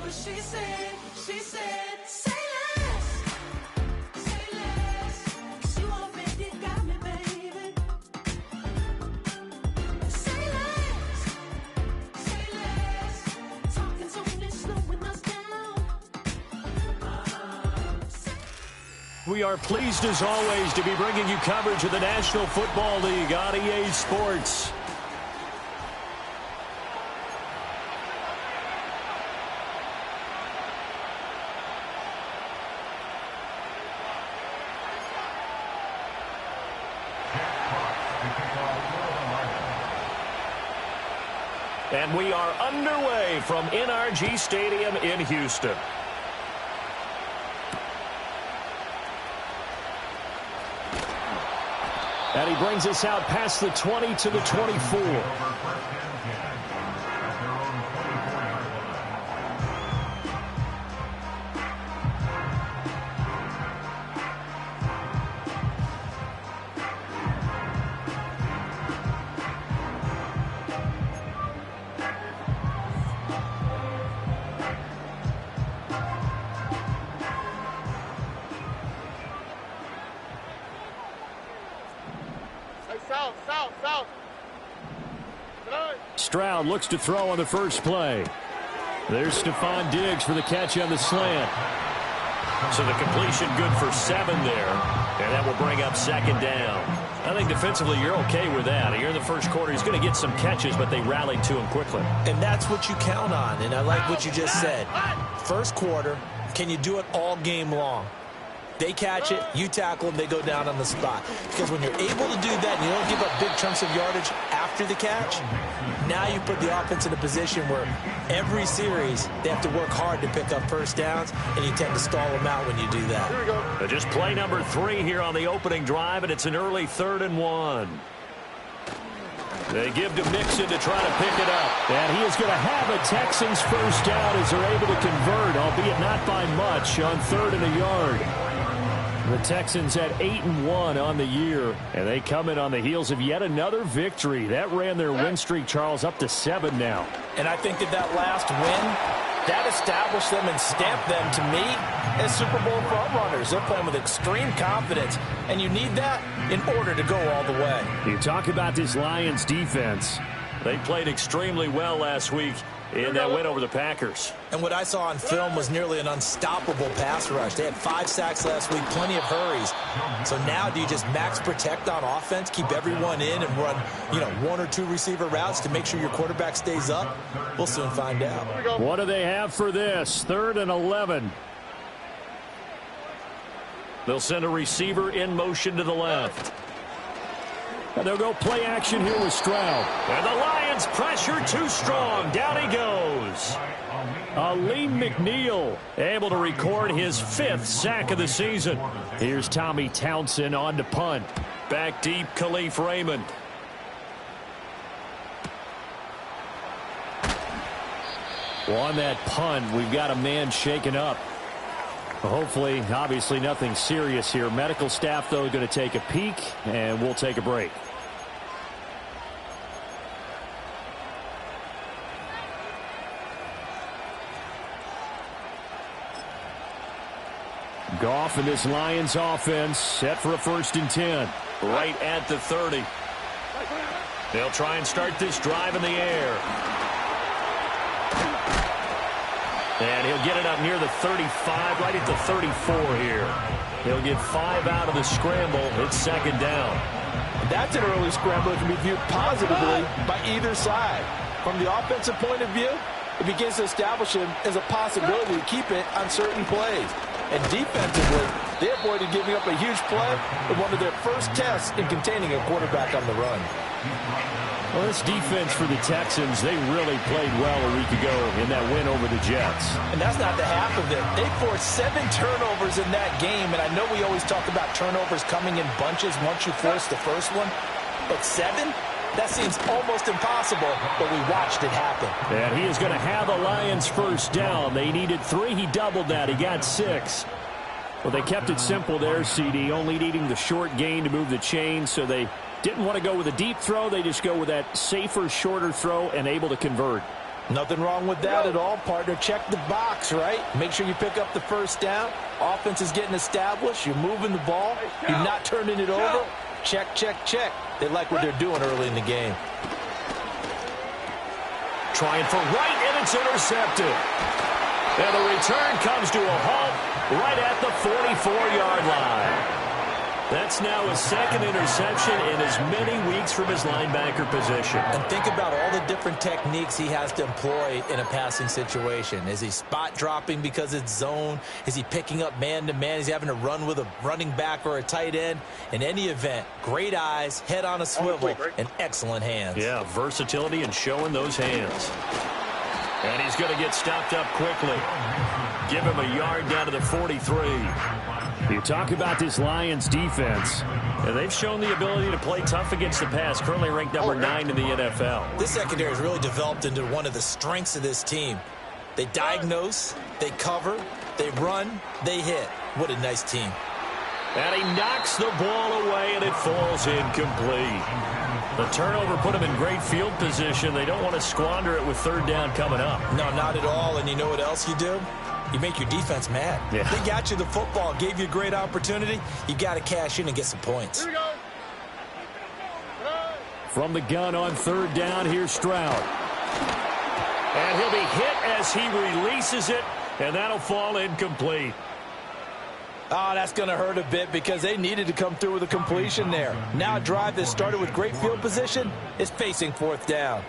what she said. She said, say less. Say less. 'Cause you already got me, baby. Say less. Say less. Talking's only slowing us down. We are pleased as always to be bringing you coverage of the National Football League on EA Sports. And we are underway from NRG Stadium in Houston. And he brings us out past the 20 to the 24. Stroud looks to throw on the first play. There's Stephon Diggs for the catch on the slant. So the completion good for 7 there. And that will bring up second down. I think defensively you're okay with that. Here in the first quarter, he's going to get some catches, but they rallied to him quickly. And that's what you count on. And I like what you just said. First quarter, can you do it all game long? They catch it, you tackle them, they go down on the spot. Because when you're able to do that and you don't give up big chunks of yardage after the catch, now you put the offense in a position where every series they have to work hard to pick up first downs, and you tend to stall them out when you do that. Here we go. Just play number 3 here on the opening drive, and it's an early 3rd and 1. They give to Mixon to try to pick it up. And he is going to have a Texans first down as they're able to convert, albeit not by much, on 3rd and a yard. The Texans at 8-1 on the year, and they come in on the heels of yet another victory. That ran their win streak, Charles, up to 7 now. And I think that last win, that established them and stamped them, to me, as Super Bowl frontrunners. They're playing with extreme confidence, and you need that in order to go all the way. You talk about this Lions defense. They played extremely well last week in that win over the Packers. And what I saw on film was nearly an unstoppable pass rush. They had 5 sacks last week, plenty of hurries. So now do you just max protect on offense, keep everyone in, and run, 1 or 2 receiver routes to make sure your quarterback stays up? We'll soon find out. What do they have for this? 3rd and 11. They'll send a receiver in motion to the left. And they'll go play action here with Stroud. And the Lions pressure too strong. Down he goes. Aleem McNeil able to record his 5th sack of the season. Here's Tommy Townsend on to punt. Back deep, Khalif Raymond. Well, on that punt, we've got a man shaken up. Hopefully, obviously nothing serious here. Medical staff, though, going to take a peek, and we'll take a break. Goff and this Lions offense set for a 1st and 10. Right at the 30. They'll try and start this drive in the air. And he'll get it up near the 35, right at the 34 here. He'll get 5 out of the scramble. It's 2nd down. That's an early scramble that can be viewed positively by either side. From the offensive point of view, it begins to establish him as a possibility to keep it on certain plays. And defensively, they avoided giving up a huge play in one of their first tests in containing a quarterback on the run. Well, this defense for the Texans, they really played well a week ago in that win over the Jets. And that's not the half of it. They forced 7 turnovers in that game, and I know we always talk about turnovers coming in bunches once you force the first one, but 7? That seems almost impossible, but we watched it happen. And he is going to have the Lions first down. They needed 3. He doubled that. He got 6. Well, they kept it simple there, CD, only needing the short gain to move the chain, so they didn't want to go with a deep throw. They just go with that safer, shorter throw and able to convert. Nothing wrong with that at all, partner. Check the box, right? Make sure you pick up the first down. Offense is getting established. You're moving the ball. You're not turning it over. Check, check, check. They like what they're doing early in the game. Trying for right, and it's intercepted. And the return comes to a halt right at the 44-yard line. That's now his second interception in as many weeks from his linebacker position. And think about all the different techniques he has to employ in a passing situation. Is he spot dropping because it's zone? Is he picking up man-to-man? Is he having to run with a running back or a tight end? In any event, great eyes, head on a swivel, and excellent hands. Yeah, versatility and showing those hands. And he's going to get stopped up quickly. Give him a yard down to the 43. You talk about this Lions defense, and they've shown the ability to play tough against the pass, currently ranked number 9 in the NFL. This secondary has really developed into one of the strengths of this team. They diagnose, they cover, they run, they hit. What a nice team. And he knocks the ball away, and it falls incomplete. The turnover put him in great field position. They don't want to squander it with third down coming up. No, not at all. And you know what else you do? You make your defense mad. Yeah. They got you the football, gave you a great opportunity. You got to cash in and get some points. Here we go. from the gun on third down, here's Stroud. And he'll be hit as he releases it, and that'll fall incomplete. Oh, that's going to hurt a bit because they needed to come through with a completion there. Now a drive that started with great field position is facing fourth down.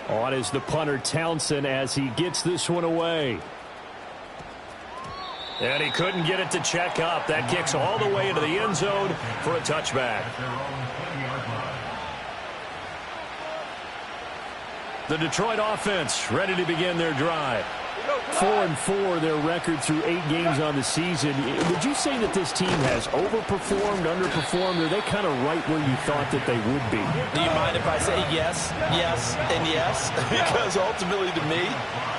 On is the punter Townsend as he gets this one away. And he couldn't get it to check up. That kicks all the way into the end zone for a touchback. The Detroit offense ready to begin their drive. 4-4 their record through 8 games on the season. Would you say that this team has overperformed, underperformed, or are they kind of right where you thought that they would be? Do you mind if I say yes, yes, and yes? Because ultimately to me,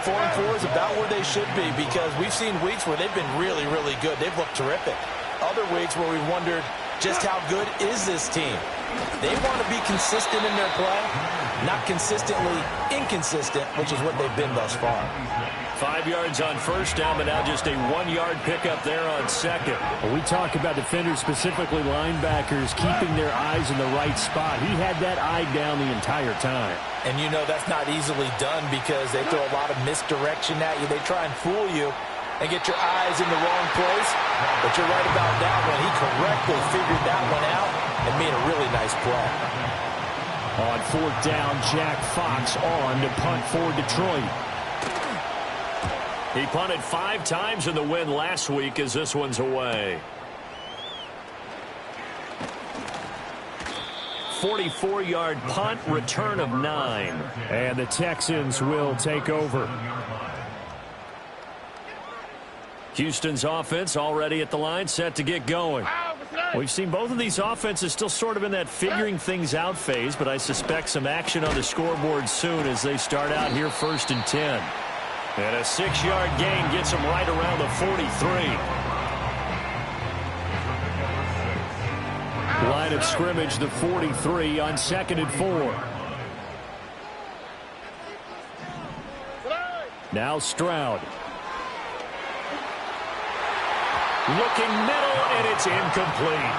4-4 is about where they should be because we've seen weeks where they've been really, really good. They've looked terrific. Other weeks where we've wondered just how good is this team. They want to be consistent in their play, not consistently inconsistent, which is what they've been thus far. 5 yards on first down, but now just a 1-yard pickup there on second. We talk about defenders, specifically linebackers, keeping their eyes in the right spot. He had that eye down the entire time. And you know that's not easily done because they throw a lot of misdirection at you. They try and fool you and get your eyes in the wrong place. But you're right about that one. He correctly figured that one out and made a really nice play. On fourth down, Jack Fox on to punt for Detroit. He punted 5 times in the win last week as this one's away. 44-yard punt, return of 9. And the Texans will take over. Houston's offense already at the line, set to get going. We've seen both of these offenses still sort of in that figuring things out phase, but I suspect some action on the scoreboard soon as they start out here 1st and 10. And a 6-yard gain gets him right around the 43. Line of scrimmage, the 43 on 2nd and 4. Now Stroud. Looking middle, and it's incomplete.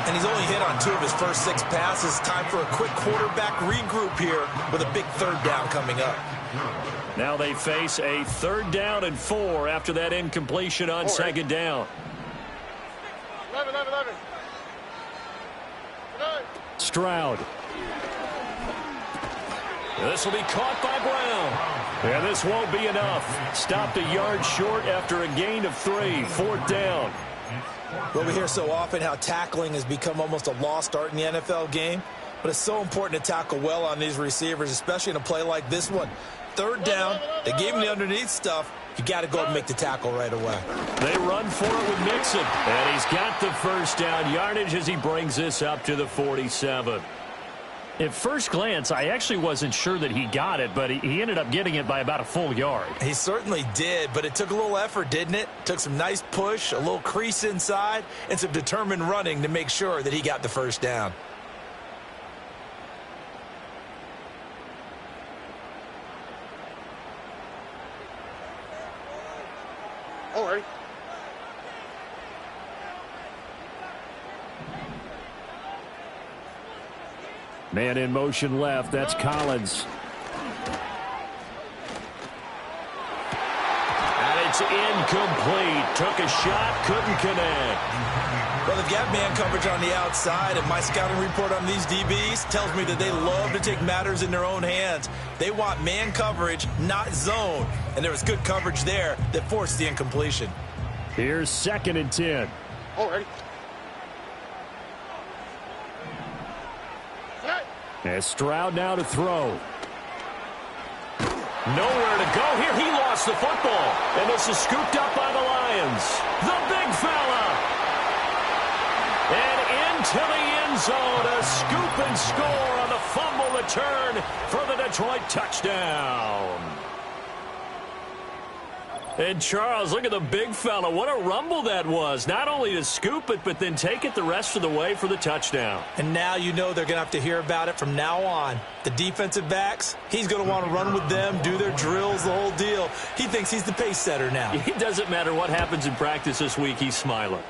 And he's only hit on 2 of his first 6 passes. Time for a quick quarterback regroup here with a big third down coming up. Now they face a 3rd down and 4 after that incompletion on 2nd down. 11. Stroud. This will be caught by Brown. And this won't be enough. Stopped a yard short after a gain of 3. 4th down. Well, we hear so often how tackling has become almost a lost art in the NFL game. But it's so important to tackle well on these receivers, especially in a play like this one. 3rd down, they gave him the underneath stuff. You got to go and make the tackle right away. They run for it with Mixon. And he's got the first down yardage as he brings this up to the 47. At first glance, I actually wasn't sure that he got it, but he ended up getting it by about a full yard. He certainly did, but it took a little effort, didn't it? Took some nice push, a little crease inside, and some determined running to make sure that he got the first down. Man in motion left. That's Collins. And it's incomplete. Took a shot, couldn't connect. Well, they've got man coverage on the outside, and my scouting report on these DBs tells me that they love to take matters in their own hands. They want man coverage, not zone. And there was good coverage there that forced the incompletion. Here's 2nd and 10. As Stroud now to throw. Nowhere to go here. He lost the football. And this is scooped up by the Lions. The big fella. And into the end zone. A scoop and score on the fumble return for the Detroit touchdown. And Charles, look at the big fella. What a rumble that was. Not only to scoop it, but then take it the rest of the way for the touchdown. And now you know they're going to have to hear about it from now on. The defensive backs, he's going to want to run with them, do their drills, the whole deal. He thinks he's the pace setter now. It doesn't matter what happens in practice this week, he's smiling.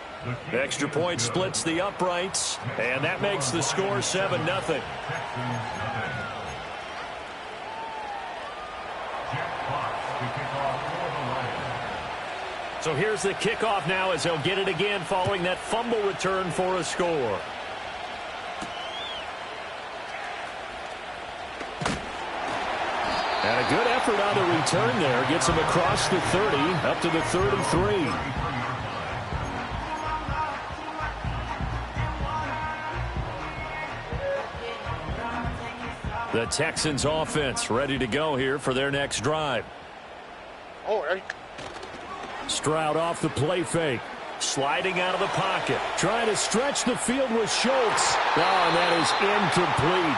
Extra point splits the uprights, and that makes the score 7-0. So here's the kickoff now as they'll get it again following that fumble return for a score. And a good effort on the return there. Gets him across the 30, up to the 33. The Texans offense ready to go here for their next drive. Stroud off the play fake. Sliding out of the pocket. Trying to stretch the field with Schultz. Oh, and that is incomplete.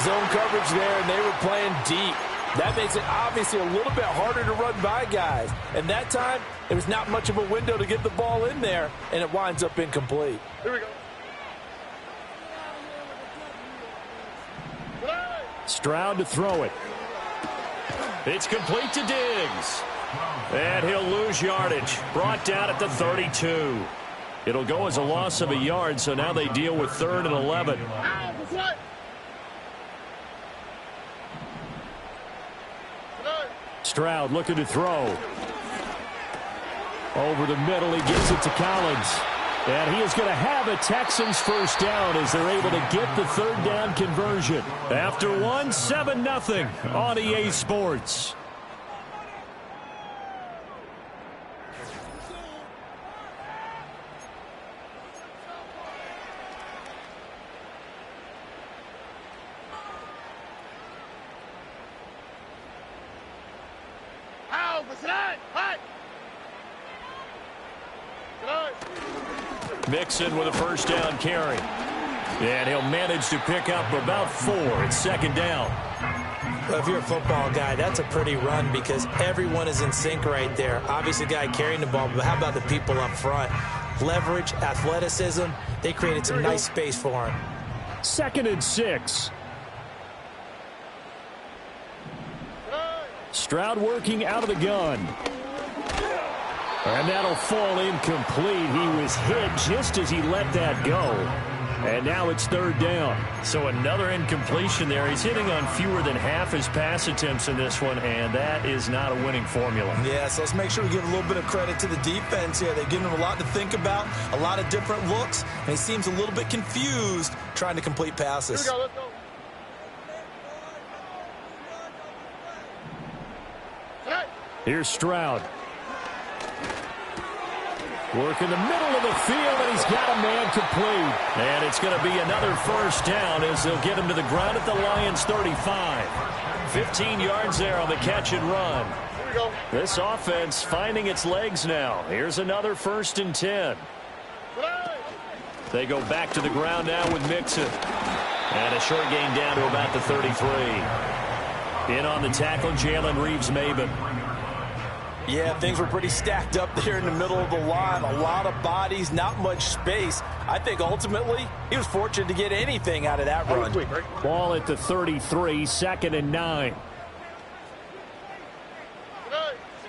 Zone coverage there, and they were playing deep. That makes it obviously a little bit harder to run by guys. And that time, there was not much of a window to get the ball in there, and it winds up incomplete. Here we go. Stroud to throw it. It's complete to Diggs. And he'll lose yardage. Brought down at the 32. It'll go as a loss of a yard, so now they deal with 3rd and 11. Stroud looking to throw. Over the middle, he gives it to Collins. And he is going to have a Texans first down as they're able to get the 3rd down conversion. After 7-0 on EA Sports. Mixon with a first down carry. And he'll manage to pick up about 4. It's 2nd down. Well, if you're a football guy, that's a pretty run because everyone is in sync right there. Obviously, the guy carrying the ball, but how about the people up front? Leverage, athleticism, they created some nice space for him. 2nd and 6. Stroud working out of the gun. And that'll fall incomplete. He was hit just as he let that go. And now it's 3rd down. So another incompletion there. He's hitting on fewer than half his pass attempts in this one, and that is not a winning formula. Yeah, so let's make sure we give a little bit of credit to the defense here. They've given him a lot to think about, a lot of different looks, and he seems a little bit confused trying to complete passes. Here we go, let's go. Here's Stroud. Work in the middle of the field, and he's got a man complete. And it's going to be another first down as they'll get him to the ground at the Lions' 35. 15 yards there on the catch and run. Here we go. This offense finding its legs now. Here's another 1st and 10. They go back to the ground now with Mixon. And a short gain down to about the 33. In on the tackle, Jalen Reeves-Maybin. Yeah, things were pretty stacked up there in the middle of the line. A lot of bodies, not much space. I think ultimately he was fortunate to get anything out of that run. Ball at the 33, 2nd and 9.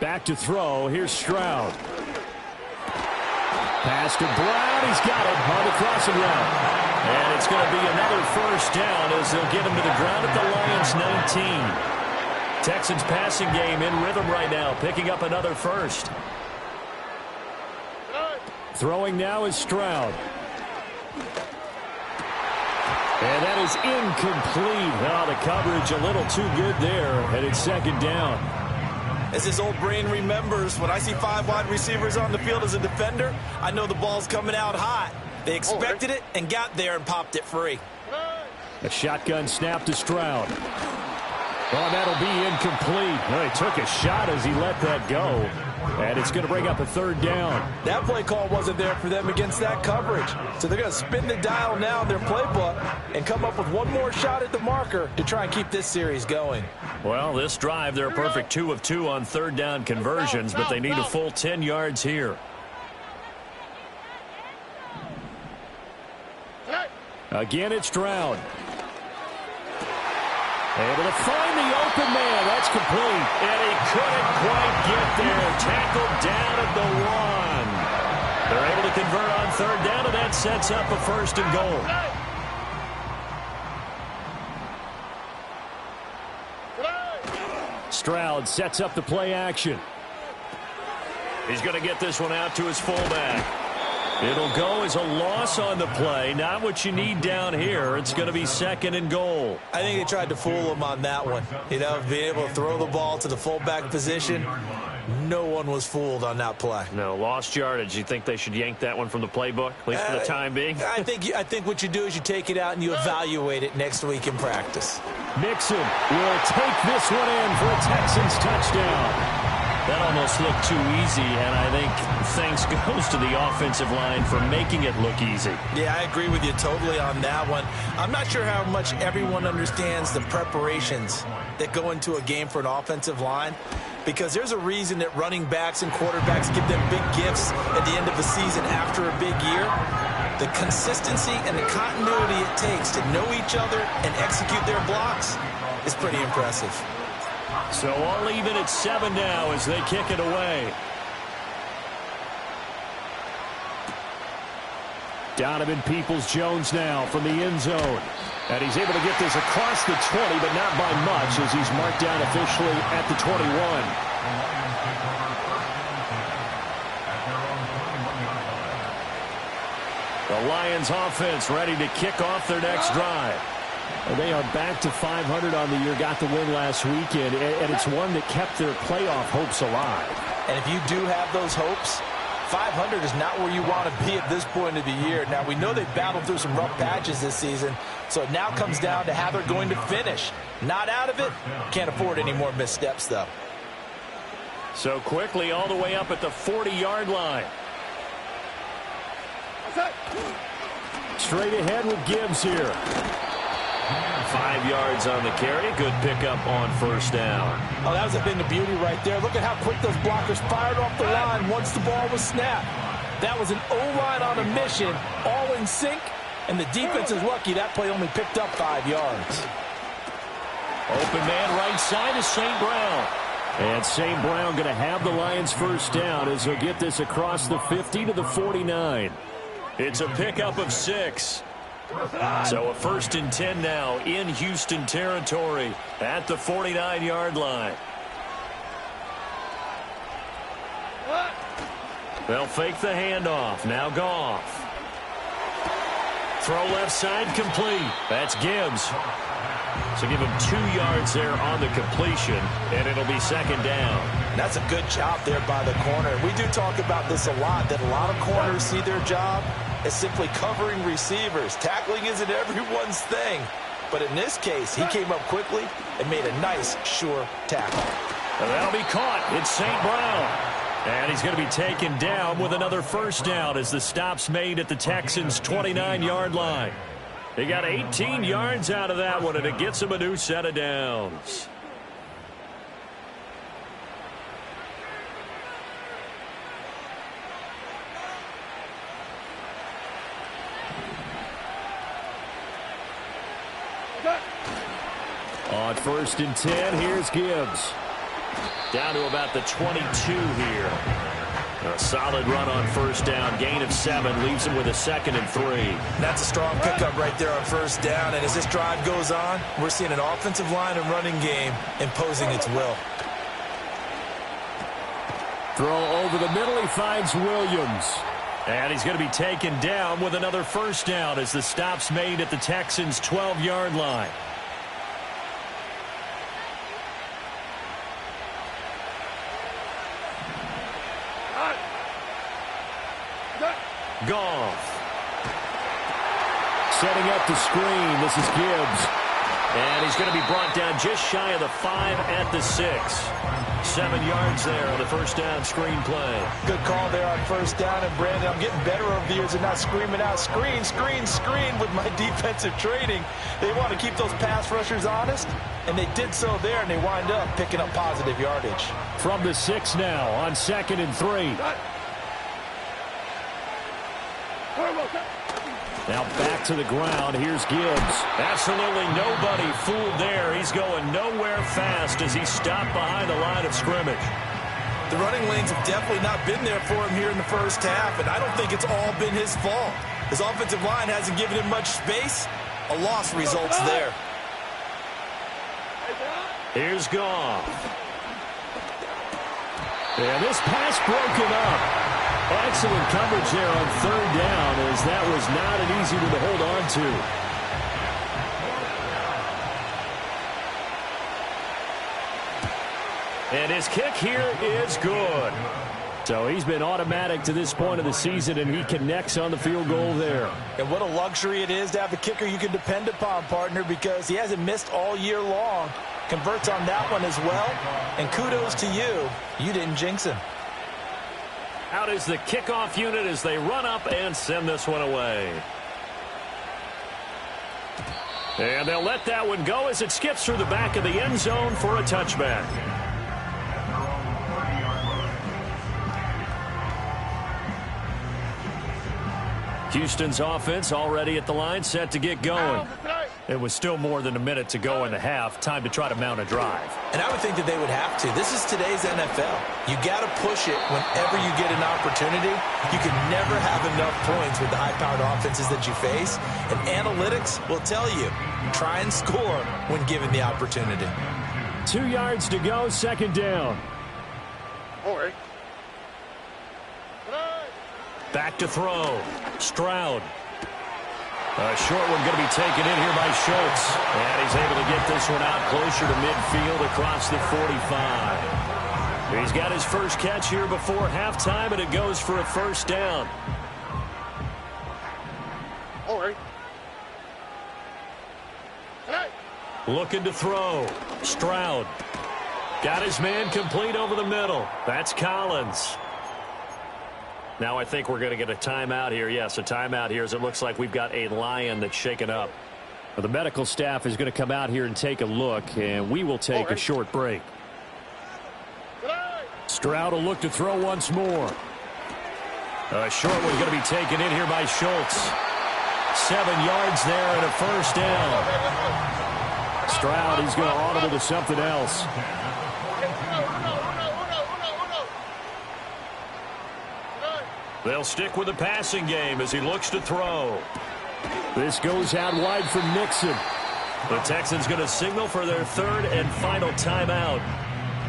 Back to throw. Here's Stroud. Pass to Brown. He's got it on the crossing route. And it's going to be another first down as they'll get him to the ground at the Lions 19. Texans passing game in rhythm right now, picking up another first. Throwing now is Stroud. And that is incomplete. Oh, the coverage a little too good there, and it's second down. As his old brain remembers, when I see 5 wide receivers on the field as a defender, I know the ball's coming out hot. They expected it and got there and popped it free. A shotgun snap to Stroud. Oh, that'll be incomplete. Well, he took a shot as he let that go. And it's going to bring up a third down. That play call wasn't there for them against that coverage. So they're going to spin the dial now in their playbook and come up with one more shot at the marker to try and keep this series going. Well, this drive, they're a perfect 2 of 2 on third down conversions, but they need a full 10 yards here. Again, it's Stroud. Able to find the open man. That's complete. And he couldn't quite get there. Tackled down at the 1. They're able to convert on third down, and that sets up a first and goal. Stroud sets up the play action. He's going to get this one out to his fullback. It'll go as a loss on the play. Not what you need down here. It's going to be second and goal. I think they tried to fool him on that one. You know, being able to throw the ball to the fullback position. No one was fooled on that play. No, lost yardage. You think they should yank that one from the playbook, at least for the time being? I think what you do is you take it out and you evaluate it next week in practice. Mixon will take this one in for a Texans touchdown. That almost looked too easy, and I think thanks goes to the offensive line for making it look easy. Yeah, I agree with you totally on that one. I'm not sure how much everyone understands the preparations that go into a game for an offensive line, because there's a reason that running backs and quarterbacks give them big gifts at the end of the season after a big year. The consistency and the continuity it takes to know each other and execute their blocks is pretty impressive. So all even at 7 now as they kick it away. Donovan Peoples-Jones now from the end zone. And he's able to get this across the 20, but not by much as he's marked down officially at the 21. The Lions offense ready to kick off their next drive. They are back to 500 on the year, got the win last weekend, and it's one that kept their playoff hopes alive. And if you do have those hopes, 500 is not where you want to be at this point of the year. Now, we know they've battled through some rough patches this season, so it now comes down to how they're going to finish. Not out of it. Can't afford any more missteps, though. So quickly all the way up at the 40-yard line. Straight ahead with Gibbs here. 5 yards on the carry. Good pickup on first down. Oh, that was a bit of beauty right there. Look at how quick those blockers fired off the line once the ball was snapped. That was an O-line on a mission, all in sync, and the defense is lucky that play only picked up 5 yards. Open man right side is St. Brown. And St. Brown going to have the Lions first down as they'll get this across the 50 to the 49. It's a pickup of 6. So a first and 10 now in Houston territory at the 49-yard line. They'll fake the handoff. Now Goff. Throw left side complete. That's Gibbs. So give him 2 yards there on the completion, and it'll be second down. That's a good job there by the corner. We do talk about this a lot, that a lot of corners see their job as simply covering receivers. Tackling isn't everyone's thing. But in this case, he came up quickly and made a nice, sure tackle. And that'll be caught. It's St. Brown. And he's going to be taken down with another first down as the stop's made at the Texans' 29-yard line. They got 18 yards out of that one, and it gets him a new set of downs. On first and 10, here's Gibbs. Down to about the 22 here. A solid run on first down. Gain of 7 leaves him with a 2nd and 3. That's a strong pickup right there on first down. And as this drive goes on, we're seeing an offensive line and running game imposing its will. Throw over the middle. He finds Williams. And he's going to be taken down with another first down as the stop's made at the Texans' 12-yard line. Goff. Setting up the screen. This is Gibbs. And he's going to be brought down just shy of the 5 at the 6. 7 yards there on the first down screen play. Good call there on first down. And, Brandon, I'm getting better over the years and not screaming out, screen, screen, screen with my defensive training. They want to keep those pass rushers honest, and they did so there, and they wind up picking up positive yardage. From the 6 now on 2nd and 3. Now back to the ground. Here's Gibbs. Absolutely nobody fooled there. He's going nowhere fast as he stopped behind the line of scrimmage. The running lanes have definitely not been there for him here in the first half, and I don't think it's all been his fault. His offensive line hasn't given him much space. A loss results there. Here's Goff. And this pass broken up. Excellent coverage there on third down, as that was not an easy one to hold on to. And his kick here is good. So he's been automatic to this point of the season, and he connects on the field goal there. And what a luxury it is to have a kicker you can depend upon, partner, because he hasn't missed all year long. Converts on that one as well. And kudos to you. You didn't jinx him. Out is the kickoff unit as they run up and send this one away. And they'll let that one go as it skips through the back of the end zone for a touchback. Houston's offense already at the line, set to get going. It was still more than a minute to go in the half. Time to try to mount a drive. And I would think that they would have to. This is today's NFL. You got to push it whenever you get an opportunity. You can never have enough points with the high-powered offenses that you face. And analytics will tell you, try and score when given the opportunity. 2 yards to go, 2nd down. Back to throw. Stroud. A short one going to be taken in here by Schultz. And he's able to get this one out closer to midfield across the 45. He's got his first catch here before halftime, and it goes for a first down. Looking to throw. Stroud. Got his man complete over the middle. That's Collins. Now I think we're going to get a timeout here. Yes, a timeout here as it looks like we've got a lion that's shaken up. Well, the medical staff is going to come out here and take a look, and we will take a short break. Stroud will look to throw once more. A short one going to be taken in here by Schultz. 7 yards there and a first down. Stroud, he's going to audible to something else. They'll stick with the passing game as he looks to throw. This goes out wide for Nixon. The Texans going to signal for their third and final timeout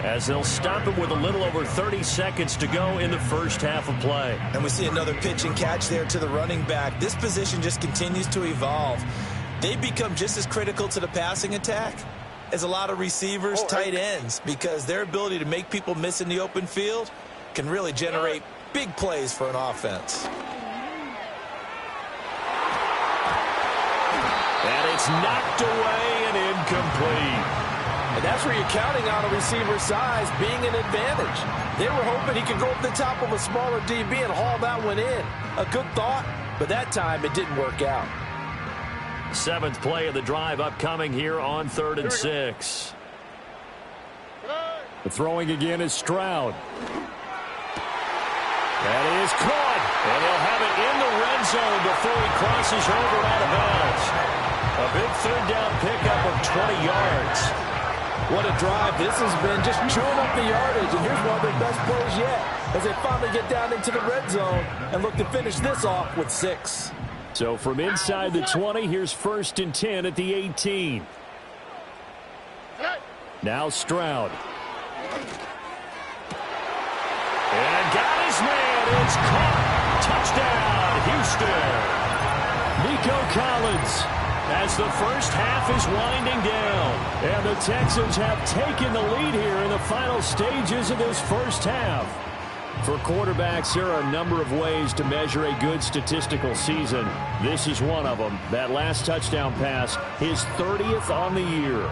as they'll stop it with a little over 30 seconds to go in the first half of play. And we see another pitch and catch there to the running back. This position just continues to evolve. They become just as critical to the passing attack as a lot of receivers, tight ends, because their ability to make people miss in the open field can really generate big plays for an offense. And it's knocked away and incomplete. And that's where you're counting on a receiver's size being an advantage. They were hoping he could go up the top of a smaller DB and haul that one in. A good thought, but that time it didn't work out. 7th play of the drive upcoming here on 3rd and 6. The throwing again is Stroud. That is caught. And he'll have it in the red zone before he crosses over out of bounds. A big 3rd down pickup of 20 yards. What a drive this has been, just chewing up the yardage. And here's one of their best plays yet as they finally get down into the red zone and look to finish this off with 6. So from inside the 20, here's 1st and 10 at the 18. Now Stroud. And got his man. It's caught. Touchdown, Houston. Nico Collins, as the first half is winding down. And the Texans have taken the lead here in the final stages of this first half. For quarterbacks, there are a number of ways to measure a good statistical season. This is one of them. That last touchdown pass, his 30th on the year.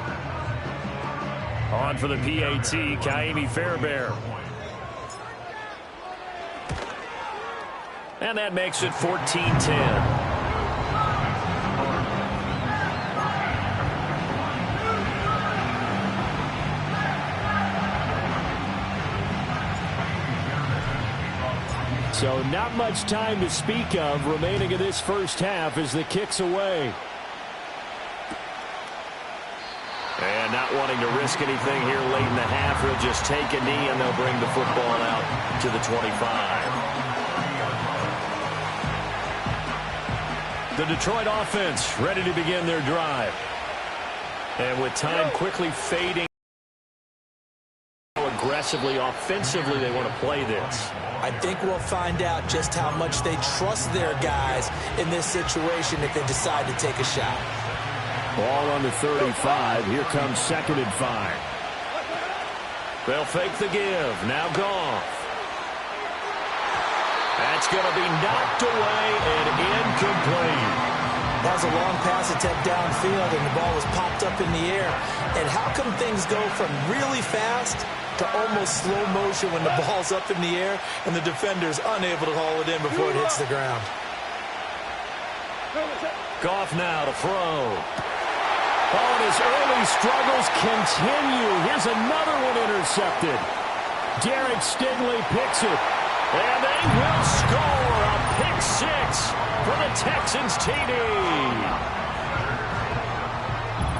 On for the PAT, Ka'imi Fairbairn. And that makes it 14-10. So not much time to speak of remaining in this first half as the kick's away. And not wanting to risk anything here late in the half, he'll just take a knee and they'll bring the football out to the 25. The Detroit offense ready to begin their drive. And with time quickly fading, aggressively, offensively, they want to play this. I think we'll find out just how much they trust their guys in this situation if they decide to take a shot. Ball on the 35. Here comes 2nd and 5. They'll fake the give. Now Goff. That's going to be knocked away and incomplete. That was a long pass attempt downfield, and the ball was popped up in the air. And how come things go from really fast to almost slow motion when the ball's up in the air and the defender's unable to haul it in before it hits the ground? Goff now to throw. Oh, and his early struggles continue. Here's another one intercepted. Derek Stingley picks it. And they will score a pick 6 for the Texans TD.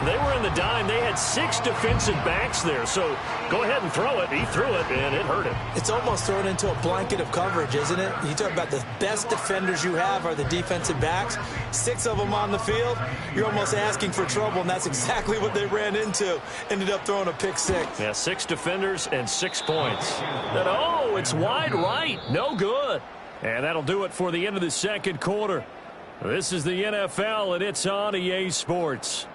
They were in the dime. They had 6 defensive backs there. So go ahead and throw it. He threw it, and it hurt him. It's almost thrown into a blanket of coverage, isn't it? You talk about the best defenders you have are the defensive backs. 6 of them on the field. You're almost asking for trouble, and that's exactly what they ran into. Ended up throwing a pick 6. Yeah, 6 defenders and 6 points. Then, oh, it's wide right. No good. And that'll do it for the end of the second quarter. This is the NFL, and it's on EA Sports.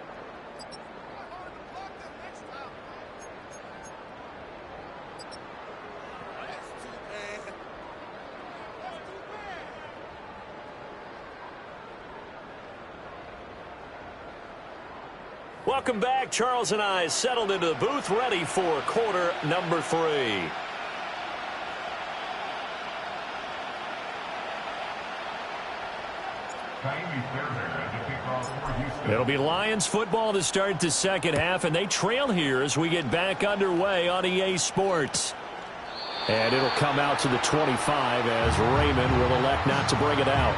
Welcome back. Charles and I settled into the booth, ready for quarter number 3. It'll be Lions football to start the second half, and they trail here as we get back underway on EA Sports. And it'll come out to the 25 as Raymond will elect not to bring it out.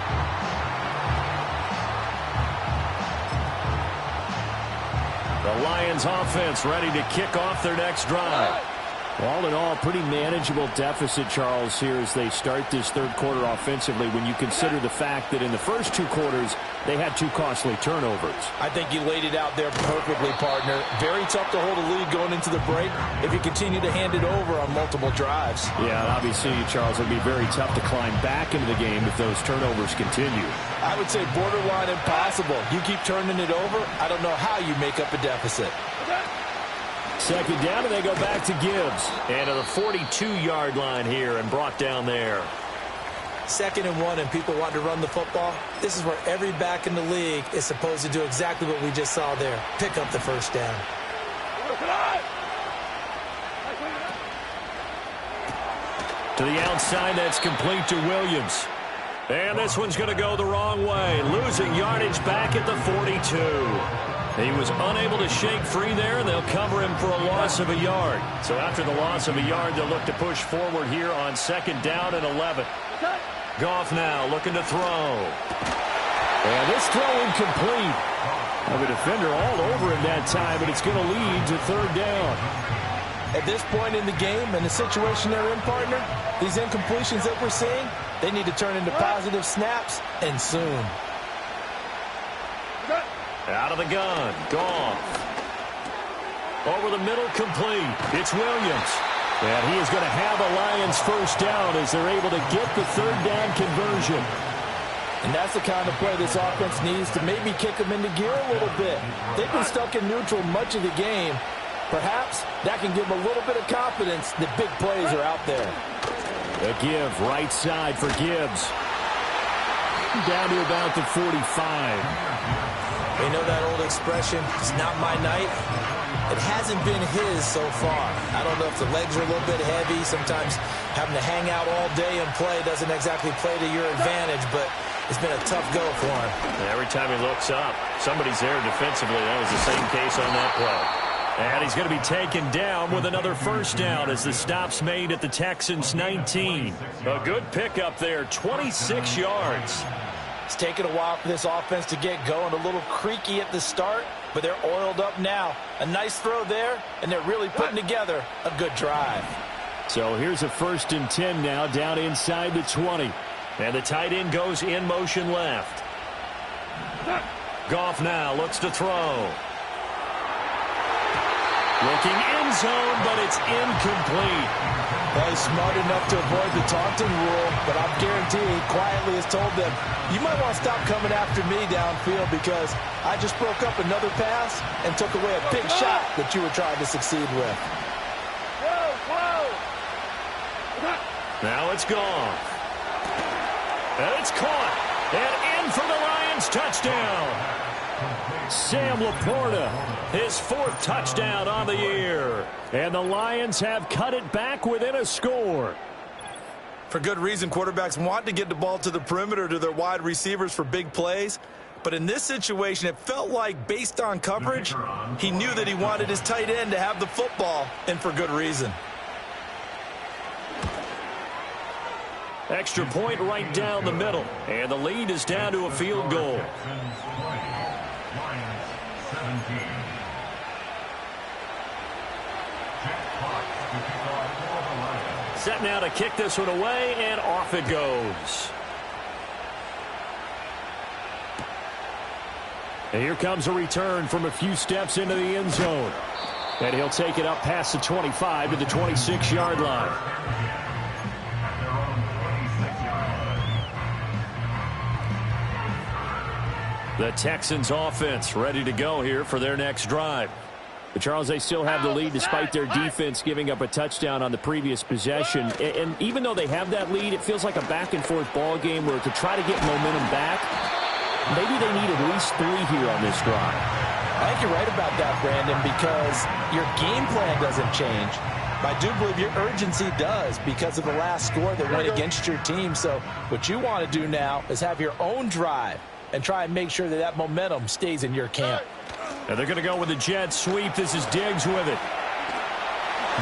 The Lions offense ready to kick off their next drive. All in all, pretty manageable deficit, Charles, here as they start this third quarter offensively when you consider the fact that in the first 2 quarters, they had 2 costly turnovers. I think you laid it out there perfectly, partner. Very tough to hold a lead going into the break if you continue to hand it over on multiple drives. Yeah, and obviously, Charles, it would be very tough to climb back into the game if those turnovers continue. I would say borderline impossible. You keep turning it over, I don't know how you make up a deficit. Second down, and they go back to Gibbs. And to the 42-yard line here and brought down there. 2nd and 1, and people want to run the football. This is where every back in the league is supposed to do exactly what we just saw there. Pick up the first down. To the outside, that's complete to Williams. And this one's going to go the wrong way. Losing yardage back at the 42. He was unable to shake free there, and they'll cover him for a loss of a yard. So after the loss of a yard, they'll look to push forward here on 2nd down and 11. Goff now looking to throw. And this throw incomplete. Of a defender all over him that time, and it's going to lead to third down. At this point in the game and the situation they're in, partner, these incompletions that we're seeing, they need to turn into positive snaps, and soon. Out of the gun. Goff. Over the middle, complete. It's Williams. And he is going to have a Lions first down as they're able to get the third down conversion. And that's the kind of play this offense needs to maybe kick them into gear a little bit. They've been stuck in neutral much of the game. Perhaps that can give them a little bit of confidence that big plays are out there. A give right side for Gibbs. Down to about the 45. You know that old expression, it's not my night? It hasn't been his so far. I don't know if the legs are a little bit heavy. Sometimes having to hang out all day and play doesn't exactly play to your advantage, but it's been a tough go for him. And every time he looks up, somebody's there defensively. That was the same case on that play. And he's going to be taken down with another first down as the stop's made at the Texans' 19. A good pickup there, 26 yards. It's taken a while for this offense to get going. A little creaky at the start, but they're oiled up now. A nice throw there, and they're really putting together a good drive. So here's a 1st and 10 now, down inside the 20. And the tight end goes in motion left. Goff now looks to throw. Looking end zone, but it's incomplete. Well, he's smart enough to avoid the taunting rule, but I guarantee he quietly has told them, you might want to stop coming after me downfield because I just broke up another pass and took away a big shot that you were trying to succeed with. Now it's gone. And it's caught. And in for the Lions touchdown. Sam Laporta, His 4th touchdown on the year. and the Lions have cut it back within a score. For good reason, quarterbacks want to get the ball to the perimeter to their wide receivers for big plays. But in this situation, it felt like, based on coverage, he knew that he wanted his tight end to have the football, and for good reason. Extra point right down the middle. And the lead is down to a field goal. Set now to kick this one away, and off it goes. And here comes a return from a few steps into the end zone. And he'll take it up past the 25 to the 26-yard line. The Texans offense ready to go here for their next drive. But Charles, they still have the lead despite their defense giving up a touchdown on the previous possession. And even though they have that lead, it feels like a back-and-forth ball game where to try to get momentum back, maybe they need at least 3 here on this drive. I think you're right about that, Brandon, because your game plan doesn't change. I do believe your urgency does because of the last score that went against your team. So what you want to do now is have your own drive and try and make sure that that momentum stays in your camp. And they're going to go with the jet sweep. This is Diggs with it.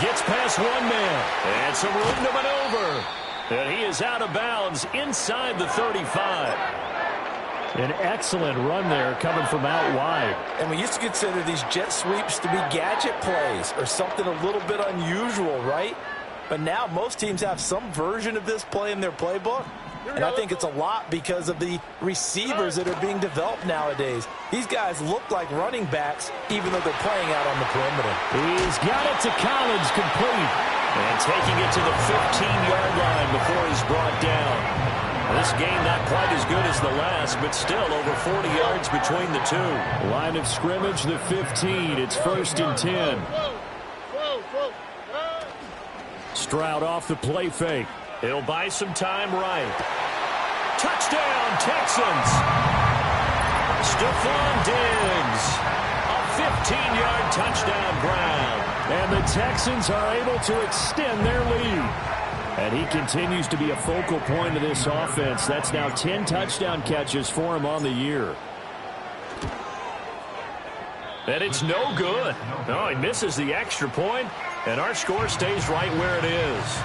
Gets past one man. And some room to maneuver. And he is out of bounds inside the 35. An excellent run there coming from out wide. And we used to consider these jet sweeps to be gadget plays or something a little bit unusual, right? But now most teams have some version of this play in their playbook. And I think it's a lot because of the receivers that are being developed nowadays. These guys look like running backs even though they're playing out on the perimeter. He's got it to Collins, complete. And taking it to the 15-yard line before he's brought down. This game not quite as good as the last, but still over 40 yards between the two. Line of scrimmage, the 15. It's 1st and 10. Stroud off the play fake. He'll buy some time right. Touchdown, Texans. Stephon Diggs. A 15-yard touchdown ground. And the Texans are able to extend their lead. And he continues to be a focal point of this offense. That's now 10 touchdown catches for him on the year. And it's no good. No, he misses the extra point, and our score stays right where it is.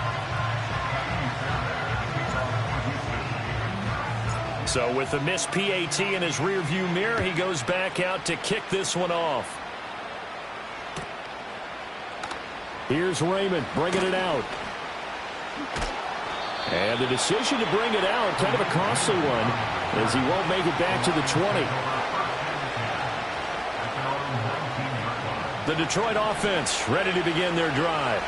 So with the missed PAT in his rearview mirror, he goes back out to kick this one off. Here's Raymond bringing it out. And the decision to bring it out, kind of a costly one, as he won't make it back to the 20. The Detroit offense ready to begin their drive.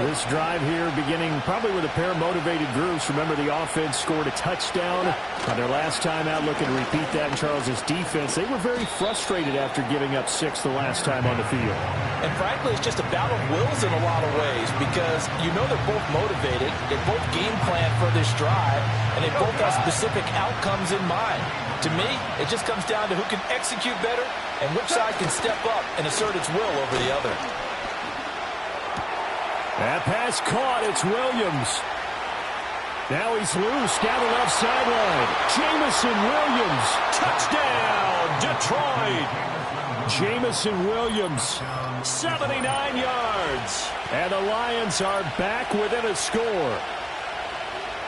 This drive here beginning probably with a pair of motivated groups. Remember, the offense scored a touchdown on their last time out, looking to repeat that in Charles' defense. They were very frustrated after giving up 6 the last time on the field. And frankly, it's just a battle of wills in a lot of ways because you know they're both motivated. They both game plan for this drive, and they both have specific outcomes in mind. To me, it just comes down to who can execute better and which side can step up and assert its will over the other. That pass caught. It's Williams. Now he's loose down the left sideline. Jamison Williams. Touchdown, Detroit. Jamison Williams, 79 yards. And the Lions are back within a score.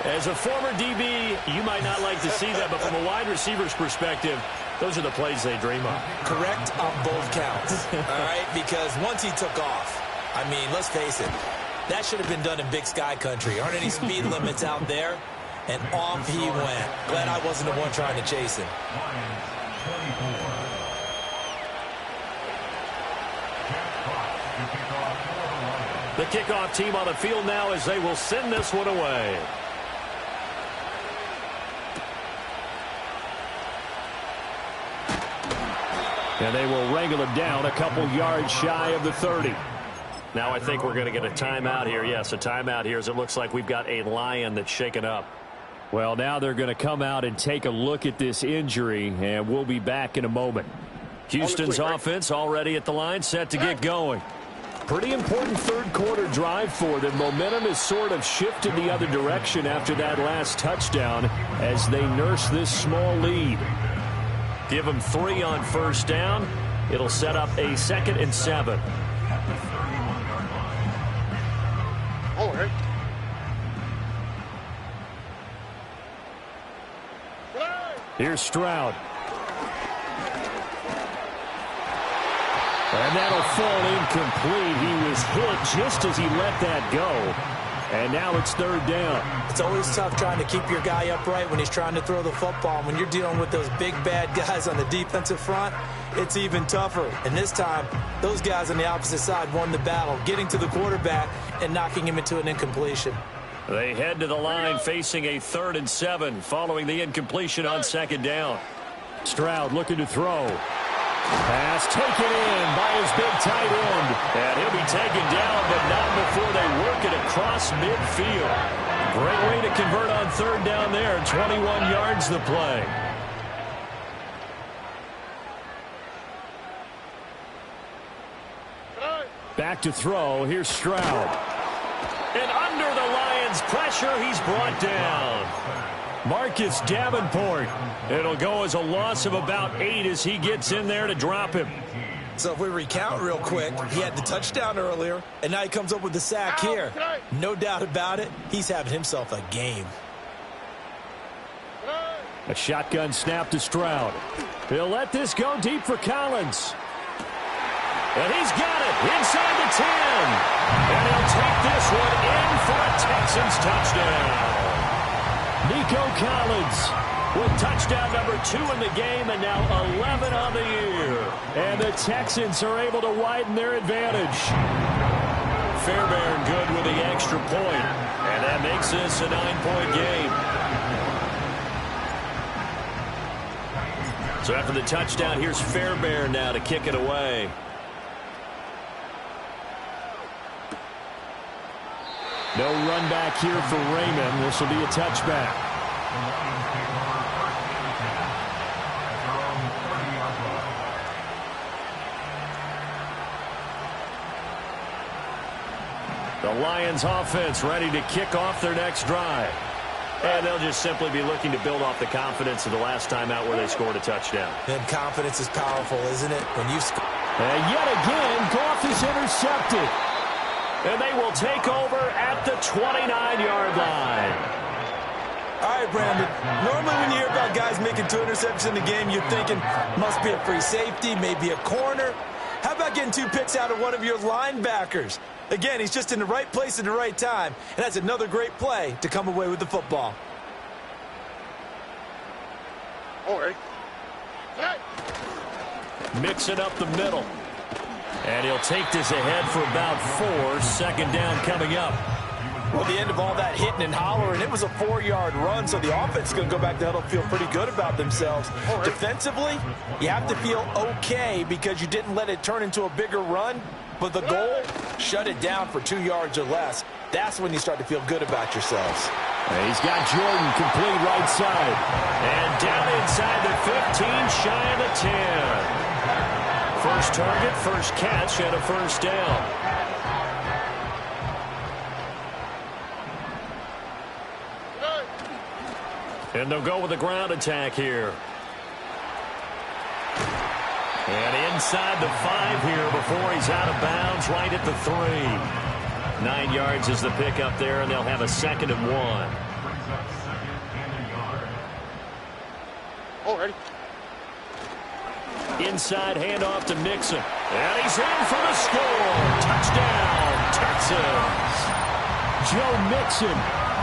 As a former DB, you might not like to see that, but from a wide receiver's perspective, those are the plays they dream of. Correct on both counts, all right? Because once he took off, I mean, let's face it, that should have been done in Big Sky country. Aren't any speed limits out there? And off he went. Glad I wasn't the one trying to chase him. The kickoff team on the field now as they will send this one away. And they will wrangle him down a couple yards shy of the 30. Now I think we're going to get a timeout here. Yes, a timeout here as it looks like we've got a Lion that's shaken up. Well, now they're going to come out and take a look at this injury, and we'll be back in a moment. Houston's offense already at the line, set to get going. Pretty important third quarter drive for them. Momentum has sort of shifted the other direction after that last touchdown as they nurse this small lead. Give them 3 on first down. It'll set up a 2nd and 7. Here's Stroud. And that'll fall incomplete. He was hit just as he let that go. And now it's 3rd down. It's always tough trying to keep your guy upright when he's trying to throw the football. When you're dealing with those big, bad guys on the defensive front, it's even tougher. And this time, those guys on the opposite side won the battle, getting to the quarterback and knocking him into an incompletion. They head to the line facing a 3rd and 7 following the incompletion on 2nd down. Stroud looking to throw. Pass taken in by his big tight end. And he'll be taken down, but not before they work it across midfield. Great way to convert on 3rd down there. 21 yards the play. Back to throw. Here's Stroud. And under the Lions' pressure, he's brought down. Marcus Davenport. It'll go as a loss of about 8 as he gets in there to drop him. So if we recount real quick, he had the touchdown earlier, and now he comes up with the sack here. No doubt about it, he's having himself a game. A shotgun snap to Stroud. He'll let this go deep for Collins. And he's got it inside the 10. And he'll take this one in for a Texans touchdown. Nico Collins with touchdown number 2 in the game and now 11 on the year. And the Texans are able to widen their advantage. Fairbairn good with the extra point. And that makes this a 9-point game. So after the touchdown, here's Fairbairn now to kick it away. No run back here for Raymond. This will be a touchback. The Lions offense ready to kick off their next drive. And they'll just simply be looking to build off the confidence of the last time out where they scored a touchdown. And confidence is powerful, isn't it? When you score. And yet again, Goff is intercepted. And they will take over at the 29-yard line. All right, Brandon. Normally when you hear about guys making 2 interceptions in the game, you're thinking, must be a free safety, maybe a corner. How about getting 2 picks out of one of your linebackers? Again, he's just in the right place at the right time, and that's another great play to come away with the football. All right. Mixing up the middle. And he'll take this ahead for about 4. Second down coming up. Well, the end of all that hitting and hollering, it was a 4-yard run, so the offense is going to go back to huddle, feel pretty good about themselves. Defensively, you have to feel okay because you didn't let it turn into a bigger run, but the goal, shut it down for 2 yards or less. That's when you start to feel good about yourselves. And he's got Jordan complete right side. And down inside the 15, shy of the 10. First target, first catch, and a first down. And they'll go with the ground attack here. And inside the 5 here before he's out of bounds, right at the 3. 9 yards is the pickup there, and they'll have a 2nd and 1. Already. Inside handoff to Mixon. And he's in for the score. Touchdown, Texans. Joe Mixon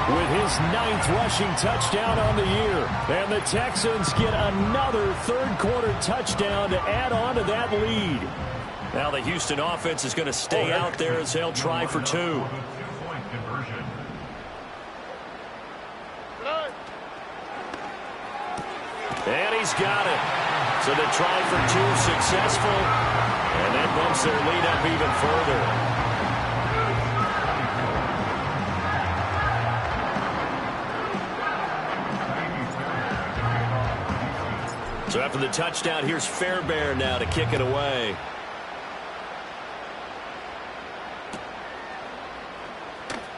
with his 9th rushing touchdown on the year. And the Texans get another third-quarter touchdown to add on to that lead. Now the Houston offense is going to stay out there as they'll try for 2. And he's got it. So they try for 2, successful. And that bumps their lead up even further. So after the touchdown, here's Fairbairn now to kick it away.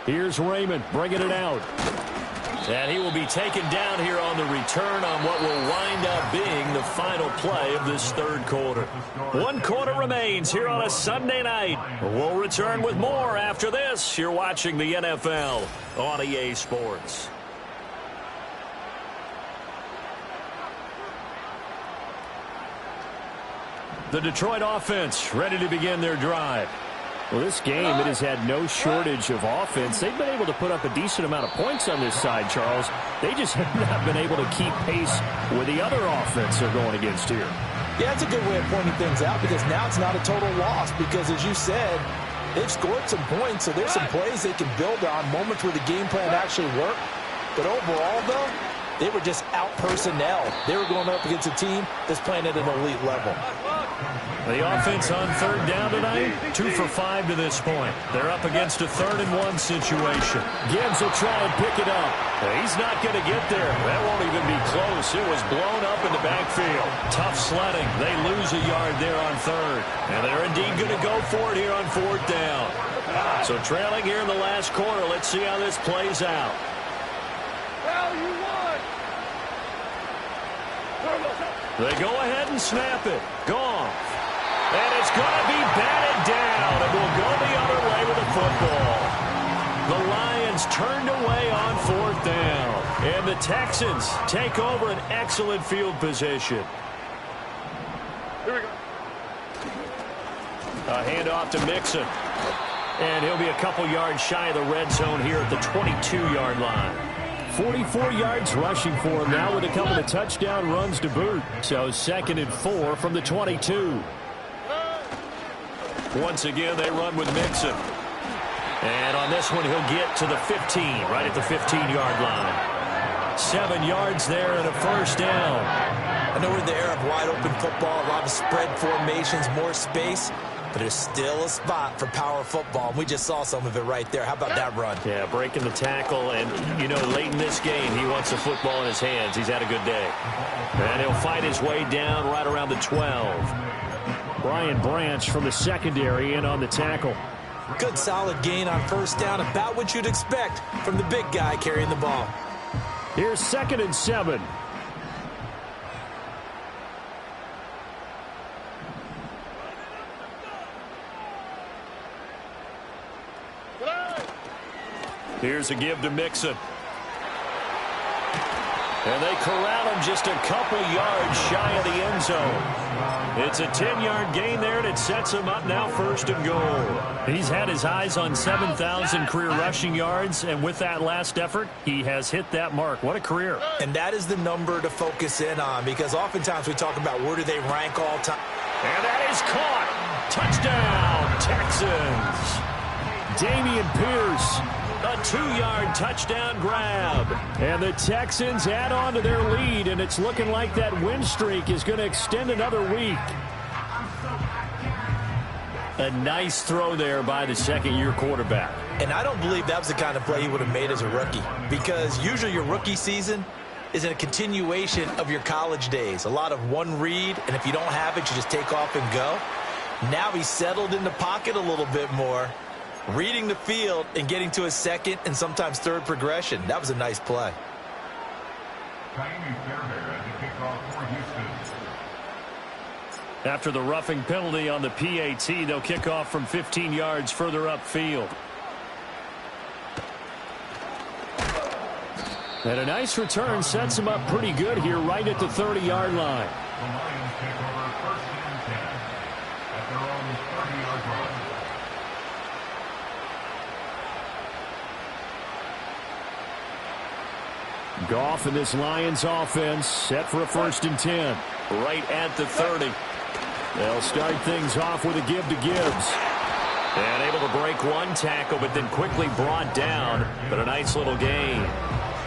Here's Raymond bringing it out. And he will be taken down here on the return on what will wind up being the final play of this third quarter. 1 quarter remains here on a Sunday night. We'll return with more after this. You're watching the NFL on EA Sports. The Detroit offense ready to begin their drive. Well, this game, it has had no shortage of offense. They've been able to put up a decent amount of points on this side, Charles. They just have not been able to keep pace with the other offense they're going against here. Yeah, that's a good way of pointing things out because now it's not a total loss because, as you said, they've scored some points, so there's some plays they can build on, moments where the game plan actually worked. But overall, though, they were just out personnel. They were going up against a team that's playing at an elite level. The offense on third down tonight, 2 for 5 to this point. They're up against a 3rd and 1 situation. Gibbs will try and pick it up. He's not going to get there. That won't even be close. It was blown up in the backfield. Tough sledding. They lose a yard there on 3rd. And they're indeed going to go for it here on 4th down. So trailing here in the last quarter. Let's see how this plays out. They go ahead and snap it. Goff. And it's going to be batted down, and we'll go the other way with the football. The Lions turned away on 4th down, and the Texans take over an excellent field position. Here we go. A handoff to Mixon, and he'll be a couple yards shy of the red zone here at the 22-yard line. 44 yards rushing for him now with a couple of touchdown runs to boot. So 2nd and 4 from the 22. Once again, they run with Mixon. And on this one, he'll get to the 15, right at the 15-yard line. 7 yards there and a first down. I know we're in the era of wide-open football, a lot of spread formations, more space. But there's still a spot for power football. And we just saw some of it right there. How about that run? Yeah, breaking the tackle. And, you know, late in this game, he wants the football in his hands. He's had a good day. And he'll fight his way down right around the 12. Brian Branch from the secondary in on the tackle. Good solid gain on first down. About what you'd expect from the big guy carrying the ball. Here's 2nd and 7. Here's a give to Mixon. And they corral him just a couple yards shy of the end zone. It's a 10-yard gain there, and it sets him up now 1st and goal. He's had his eyes on 7,000 career rushing yards, and with that last effort, he has hit that mark. What a career. And that is the number to focus in on, because oftentimes we talk about where do they rank all time. And that is caught. Touchdown, Texans. Dameon Pierce, a 2-yard touchdown grab. And the Texans add on to their lead, and it's looking like that win streak is going to extend another week. A nice throw there by the second-year quarterback. And I don't believe that was the kind of play he would have made as a rookie, because usually your rookie season is a continuation of your college days. A lot of one read, and if you don't have it, you just take off and go. Now he's settled in the pocket a little bit more, reading the field and getting to a second and sometimes third progression. That was a nice play. After the roughing penalty on the PAT, they'll kick off from 15 yards further upfield. And a nice return sets him up pretty good here right at the 30-yard line. The Lions take over 1st and 10 at their own 30-yard line. Goff and this Lions offense set for a 1st and 10. Right at the 30. They'll start things off with a give to Gibbs. And able to break one tackle, but then quickly brought down. But a nice little gain.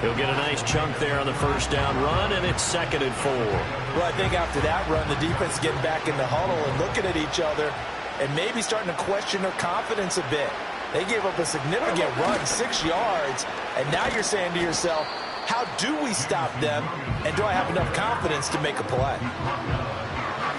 He'll get a nice chunk there on the 1st down run, and it's 2nd and 4. Well, I think after that run, the defense is getting back in the huddle and looking at each other and maybe starting to question their confidence a bit. They gave up a significant run, 6 yards, and now you're saying to yourself, how do we stop them, and do I have enough confidence to make a play?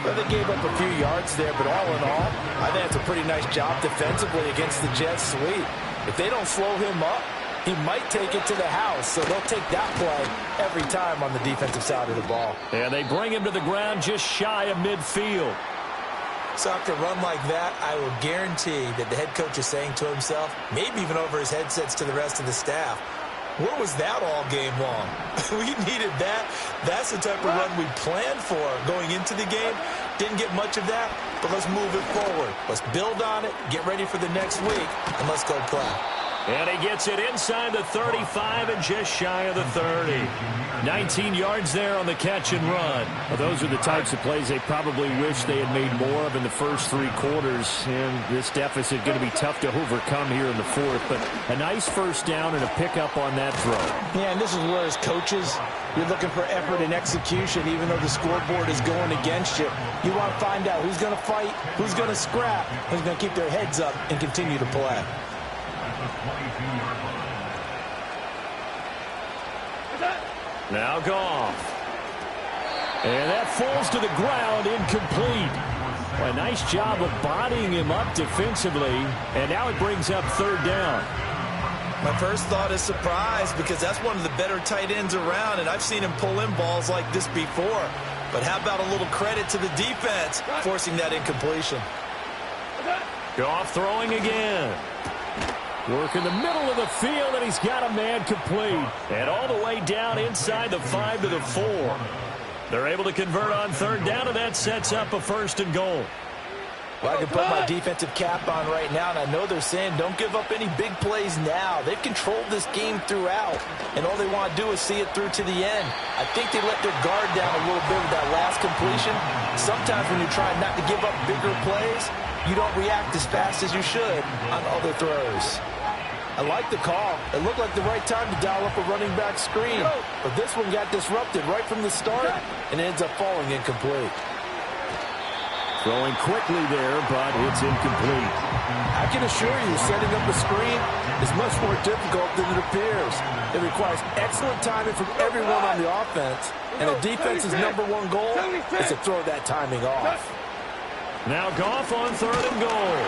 Well, they gave up a few yards there, but all in all, I think it's a pretty nice job defensively against the Jets' sweep. If they don't slow him up, he might take it to the house, so they'll take that play every time on the defensive side of the ball. And they bring him to the ground just shy of midfield. So after a run like that, I will guarantee that the head coach is saying to himself, maybe even over his headsets to the rest of the staff, where was that all game long? We needed that. That's the type of run we planned for going into the game. Didn't get much of that, but let's move it forward. Let's build on it, get ready for the next week, and let's go play. And he gets it inside the 35 and just shy of the 30. 19 yards there on the catch and run. Well, those are the types of plays they probably wish they had made more of in the first 3 quarters. And this deficit going to be tough to overcome here in the 4th. But a nice 1st down and a pickup on that throw. Yeah, and this is where as coaches, you're looking for effort and execution, even though the scoreboard is going against you. You want to find out who's going to fight, who's going to scrap, who's going to keep their heads up and continue to play. Now Goff. And that falls to the ground, incomplete. A nice job of bodying him up defensively, and now it brings up 3rd down. My first thought is surprise, because that's one of the better tight ends around, and I've seen him pull in balls like this before. But how about a little credit to the defense forcing that incompletion? Goff throwing again. Work in the middle of the field, and he's got a man complete. And all the way down inside the 5 to the 4. They're able to convert on 3rd down, and that sets up a 1st and goal. Well, I can put my defensive cap on right now, and I know they're saying don't give up any big plays now. They've controlled this game throughout, and all they want to do is see it through to the end. I think they let their guard down a little bit with that last completion. Sometimes when you're trying not to give up bigger plays, you don't react as fast as you should on other throws. I like the call. It looked like the right time to dial up a running back screen, but this one got disrupted right from the start and ends up falling incomplete. Throwing quickly there, but it's incomplete. I can assure you, setting up a screen is much more difficult than it appears. It requires excellent timing from everyone on the offense, and the defense's #1 goal is to throw that timing off. Now Goff on 3rd and goal.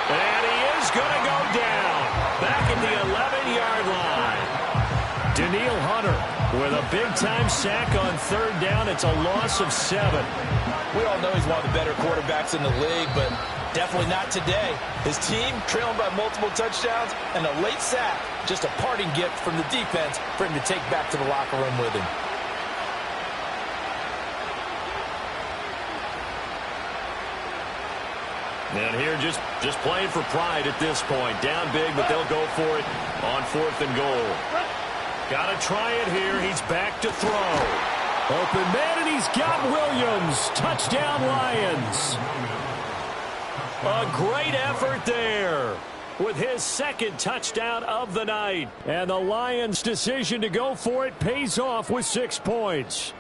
And he is going to go down. Back at the 11-yard line. Danielle Hunter with a big-time sack on 3rd down. It's a loss of 7. We all know he's one of the better quarterbacks in the league, but definitely not today. His team trailing by multiple touchdowns and a late sack. Just a parting gift from the defense for him to take back to the locker room with him. And here just playing for pride at this point. Down big, but they'll go for it on 4th and goal. Got to try it here. He's back to throw. Open man, and he's got Williams. Touchdown, Lions. A great effort there with his second touchdown of the night. And the Lions' decision to go for it pays off with 6 points.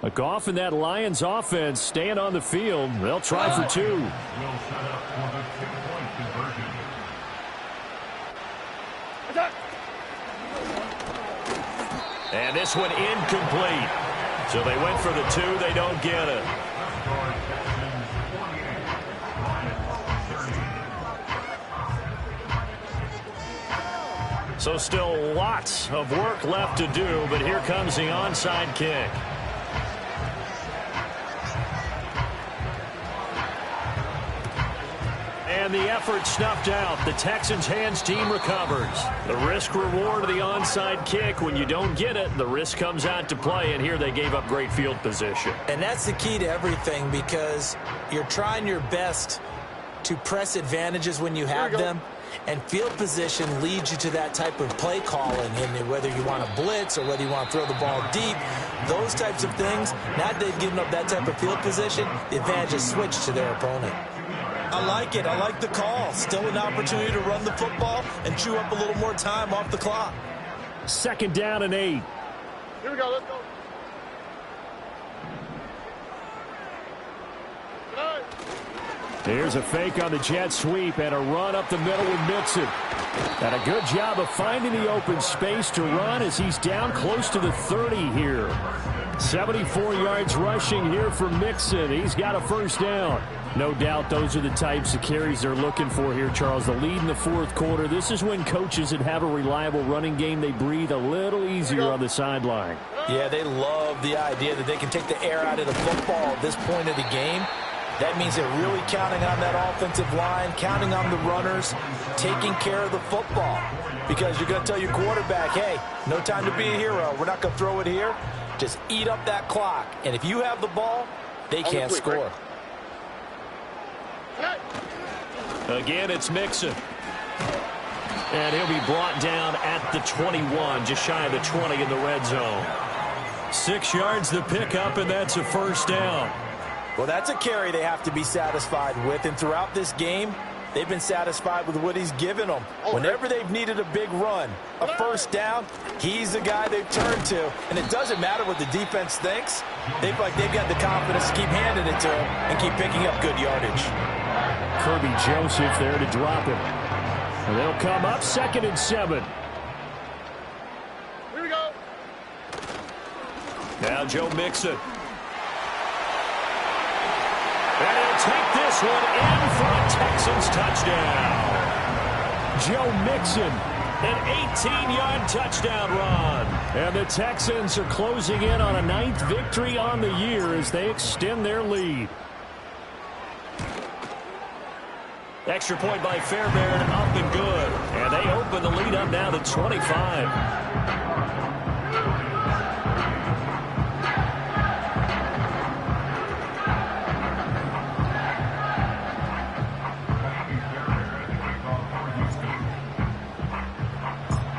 A Goff and that Lions offense staying on the field. They'll try for 2. Will set up for the 2-point conversion. And this one incomplete. So they went for the 2. They don't get it. So still lots of work left to do, but here comes the onside kick. And the effort snuffed out. The Texans' hands team recovers. The risk-reward of the onside kick. When you don't get it, the risk comes out to play, and here they gave up great field position. And that's the key to everything, because you're trying your best to press advantages when you have them, and field position leads you to that type of play calling, and whether you want to blitz or whether you want to throw the ball deep, those types of things. Now that they've given up that type of field position, the advantage is switched to their opponent. I like it. I like the call. Still an opportunity to run the football and chew up a little more time off the clock. 2nd down and 8. Here we go. Let's go. Here's a fake on the jet sweep and a run up the middle with Mixon. And a good job of finding the open space to run as he's down close to the 30 here. 74 yards rushing here for Mixon. He's got a 1st down. No doubt those are the types of carries they're looking for here, Charles. The lead in the 4th quarter. This is when coaches that have a reliable running game, they breathe a little easier on the sideline. Yeah, they love the idea that they can take the air out of the football at this point of the game. That means they're really counting on that offensive line, counting on the runners, taking care of the football. Because you're going to tell your quarterback, hey, no time to be a hero. We're not going to throw it here. Just eat up that clock. And if you have the ball, they can't score. Again, it's Mixon. And he'll be brought down at the 21, just shy of the 20 in the red zone. 6 yards the pickup, and that's a 1st down. Well, that's a carry they have to be satisfied with. And throughout this game, they've been satisfied with what he's given them. Whenever they've needed a big run, a 1st down, he's the guy they've turned to. And it doesn't matter what the defense thinks. They've got the confidence to keep handing it to him and keep picking up good yardage. Kirby Joseph there to drop him. And they'll come up 2nd and 7. Here we go. Now Joe Mixon. And he'll take this one in for a Texans touchdown. Joe Mixon. An 18-yard touchdown run. And the Texans are closing in on a 9th victory on the year as they extend their lead. Extra point by Fairbairn, up and good. And they open the lead up now to 25.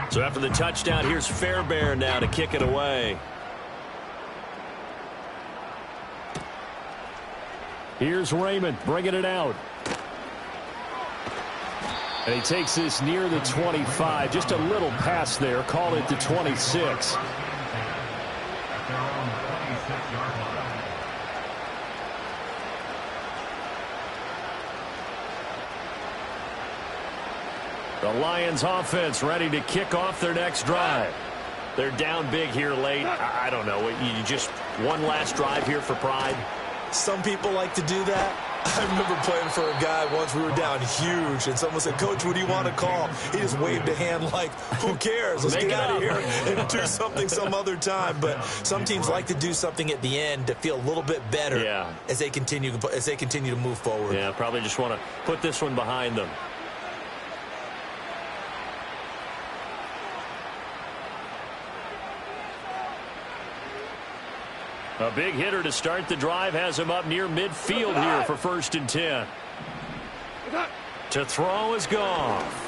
So after the touchdown, here's Fairbairn now to kick it away. Here's Raymond bringing it out. And he takes this near the 25. Just a little pass there. Call it the 26. At their own 26-yard line. The Lions offense ready to kick off their next drive. They're down big here late. I don't know. You just one last drive here for pride. Some people like to do that. I remember playing for a guy once. We were down huge, and someone said, "Coach, what do you want to call?" He just waved a hand like, who cares? Let's get out of here and do something some other time. But some teams like to do something at the end to feel a little bit better as they continue to move forward. Yeah, probably just want to put this one behind them. A big hitter to start the drive has him up near midfield here for 1st and 10. To throw is Goff.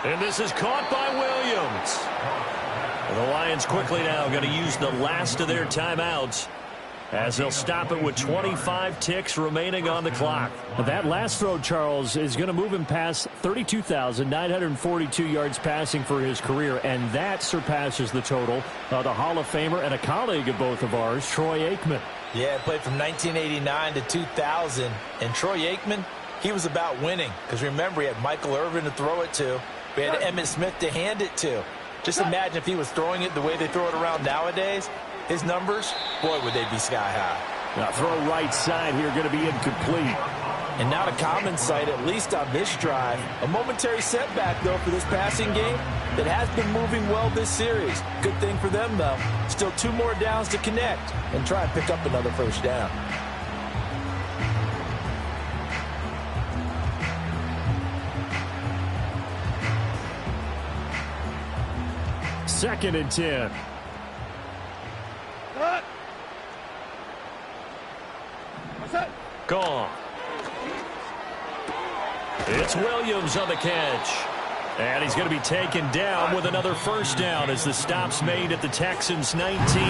And this is caught by Williams. The Lions quickly now going to use the last of their timeouts as they'll stop it with 25 ticks remaining on the clock. That last throw, Charles, is going to move him past 32,942 yards passing for his career, and that surpasses the total of the Hall of Famer and a colleague of both of ours, Troy Aikman. Yeah, played from 1989 to 2000, and Troy Aikman, he was about winning, because remember, he had Michael Irvin to throw it to. We had Emmitt Smith to hand it to. Just imagine if he was throwing it the way they throw it around nowadays. His numbers, boy, would they be sky high. Now throw right side here, going to be incomplete. And not a common sight, at least on this drive. A momentary setback, though, for this passing game that has been moving well this series. Good thing for them, though. Still 2 more downs to connect and try and pick up another 1st down. Second and 10. Gone. It's Williams on the catch. And he's going to be taken down with another 1st down as the stop's made at the Texans' 19.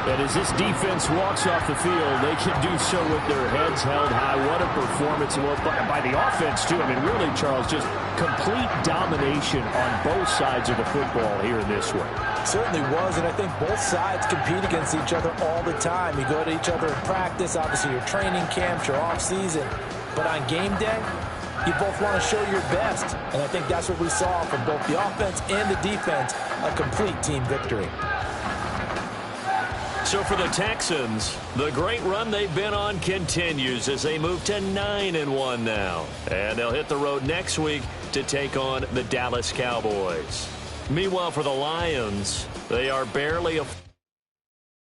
And as this defense walks off the field, they can do so with their heads held high. What a performance by the offense, too. I mean, really, Charles, just complete domination on both sides of the football here in this one. Certainly was, and I think both sides compete against each other all the time. You go to each other in practice, obviously your training camps, your off-season. But on game day, you both want to show your best. And I think that's what we saw from both the offense and the defense, a complete team victory. So for the Texans, the great run they've been on continues as they move to 9-1 now. And they'll hit the road next week to take on the Dallas Cowboys. Meanwhile, for the Lions, they are barely a